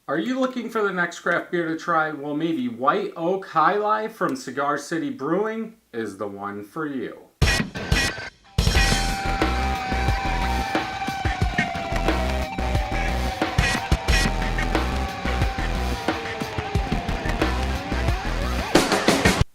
Are you looking for the next craft beer to try? Well, maybe White Oak High Life from Cigar City Brewing is the one for you.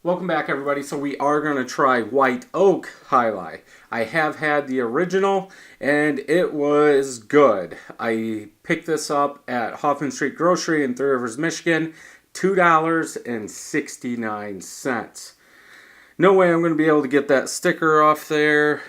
Welcome back, everybody. So we are going to try White Oak High Life. I have had the original, and it was good. I picked this up at Hoffman Street Grocery in Three Rivers, Michigan, $2.69. No way I'm going to be able to get that sticker off there.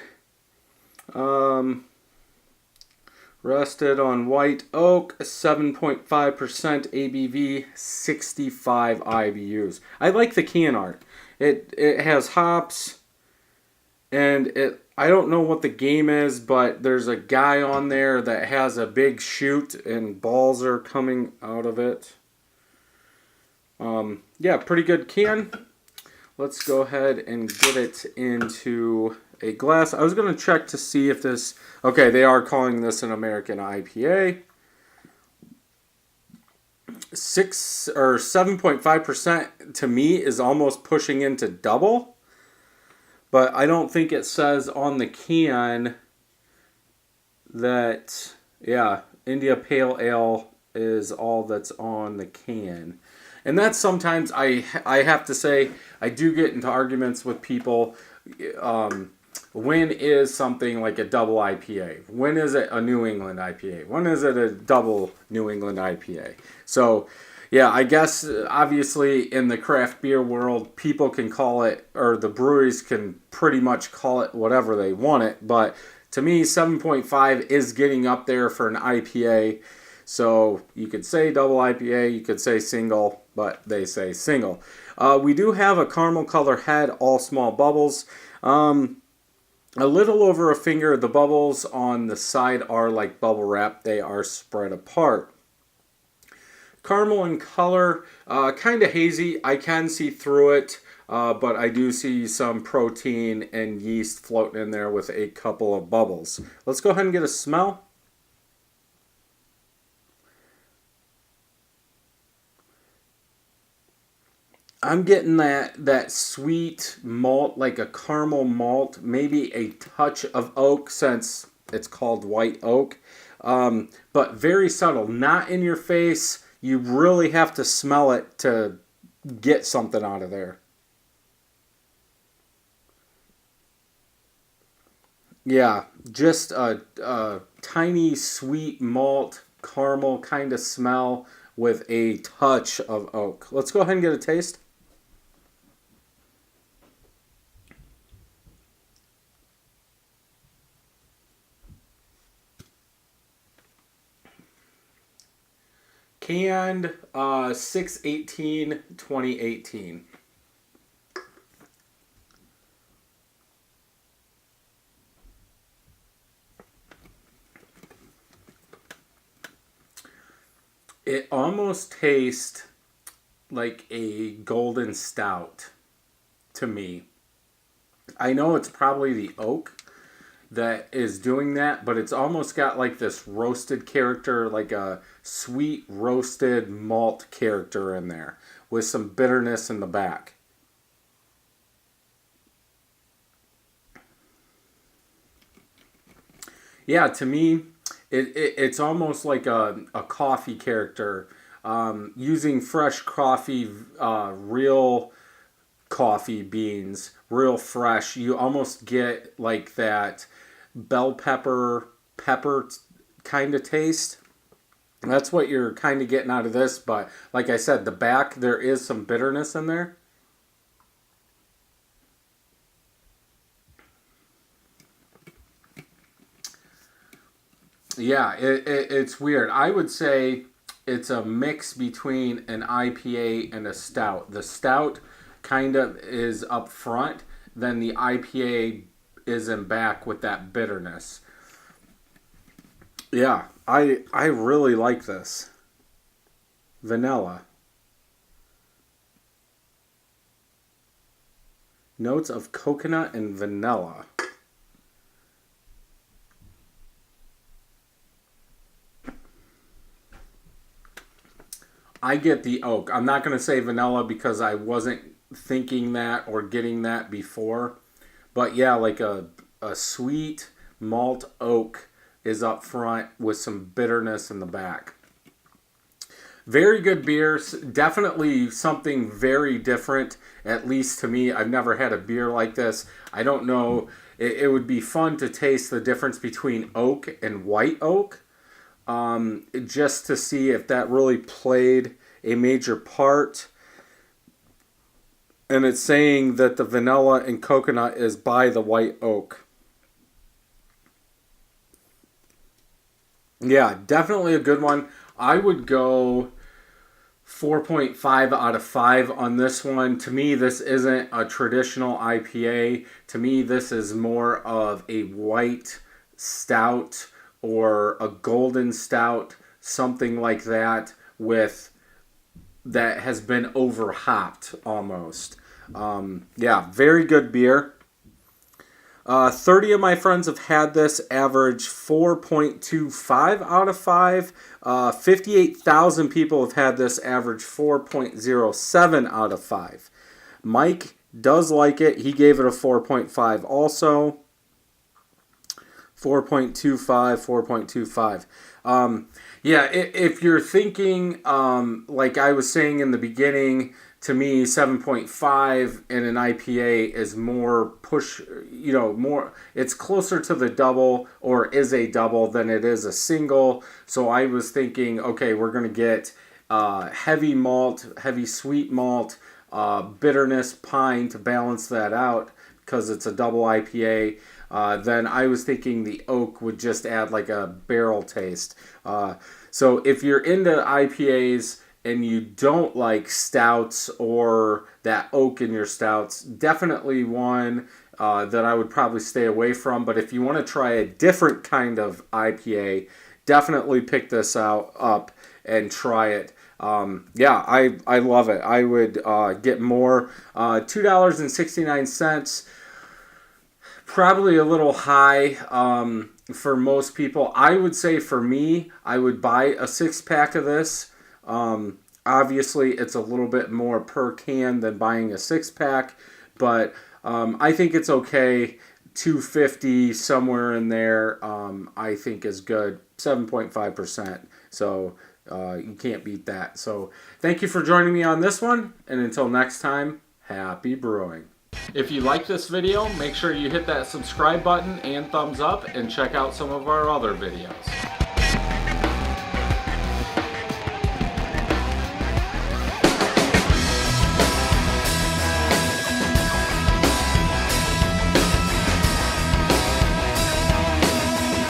Rested on White Oak, 7.5% ABV, 65 IBUs. I like the can art. It has hops, and I don't know what the game is, but there's a guy on there that has a big chute, and balls are coming out of it. Yeah, pretty good can. Let's go ahead and get it into a glass. I was going to check to see if this... Okay, they are calling this an American IPA. 7.5% to me is almost pushing into double. But I don't think it says on the can that, yeah, India Pale Ale is all that's on the can. And that's sometimes, I have to say, I do get into arguments with people. When is something like a double IPA? When is it a New England IPA? When is it a double New England IPA? So, yeah, I guess obviously in the craft beer world, people can call it, or the breweries can pretty much call it whatever they want it. But to me, 7.5 is getting up there for an IPA. So you could say double IPA, you could say single, but they say single. We do have a caramel color head, all small bubbles. A little over a finger. The bubbles on the side are like bubble wrap. They are spread apart. Caramel in color, kind of hazy. I can see through it, but I do see some protein and yeast floating in there with a couple of bubbles. Let's go ahead and get a smell. I'm getting that sweet malt, like a caramel malt, maybe a touch of oak since it's called White Oak, but very subtle, not in your face. You really have to smell it to get something out of there. Yeah, just a tiny sweet malt caramel kind of smell with a touch of oak. Let's go ahead and get a taste. Canned 6/18/2018. It almost tastes like a golden stout to me. I know it's probably the oak that is doing that, but it's almost got like this roasted character, like a sweet roasted malt character in there with some bitterness in the back. Yeah, to me, it's almost like a coffee character. Using fresh coffee, real coffee beans, real fresh, you almost get like that bell pepper kind of taste. That's what you're kind of getting out of this, but like I said, the back, there is some bitterness in there. Yeah, it's weird. I would say it's a mix between an IPA and a stout. The stout kind of is up front, then the IPA is in back with that bitterness. Yeah, I really like this. Vanilla. Notes of coconut and vanilla. I get the oak. I'm not going to say vanilla because I wasn't thinking that or getting that before. But yeah, like a sweet malt oak is up front with some bitterness in the back. Very good beers. Definitely something very different, at least to me. I've never had a beer like this. I don't know. It would be fun to taste the difference between oak and white oak, just to see if that really played a major part. And it's saying that the vanilla and coconut is by the white oak. Yeah, definitely a good one. I would go 4.5 out of 5 on this one. To me, this isn't a traditional IPA. To me, this is more of a white stout or a golden stout, something like that, with that has been over hopped almost. Yeah, very good beer. 30 of my friends have had this, average 4.25 out of 5. 58,000 people have had this, average 4.07 out of 5. Mike does like it. He gave it a 4.5 also. 4.25, 4.25. Yeah, if you're thinking, like I was saying in the beginning, to me, 7.5 in an IPA is more push, more, it's closer to the double or is a double than it is a single. So I was thinking, okay, we're going to get heavy malt, heavy sweet malt, bitterness, pine to balance that out because it's a double IPA. Then I was thinking the oak would just add like a barrel taste. So if you're into IPAs and you don't like stouts or that oak in your stouts, definitely one that I would probably stay away from. But if you want to try a different kind of IPA, definitely pick this up and try it. Yeah, I love it. I would get more. $2.69. Probably a little high for most people. I would say for me, I would buy a 6-pack of this. Obviously, it's a little bit more per can than buying a 6-pack, but I think it's okay. $2.50 somewhere in there, I think is good. 7.5%. So you can't beat that. So thank you for joining me on this one, and until next time, happy brewing. If you like this video, make sure you hit that subscribe button and thumbs up and check out some of our other videos.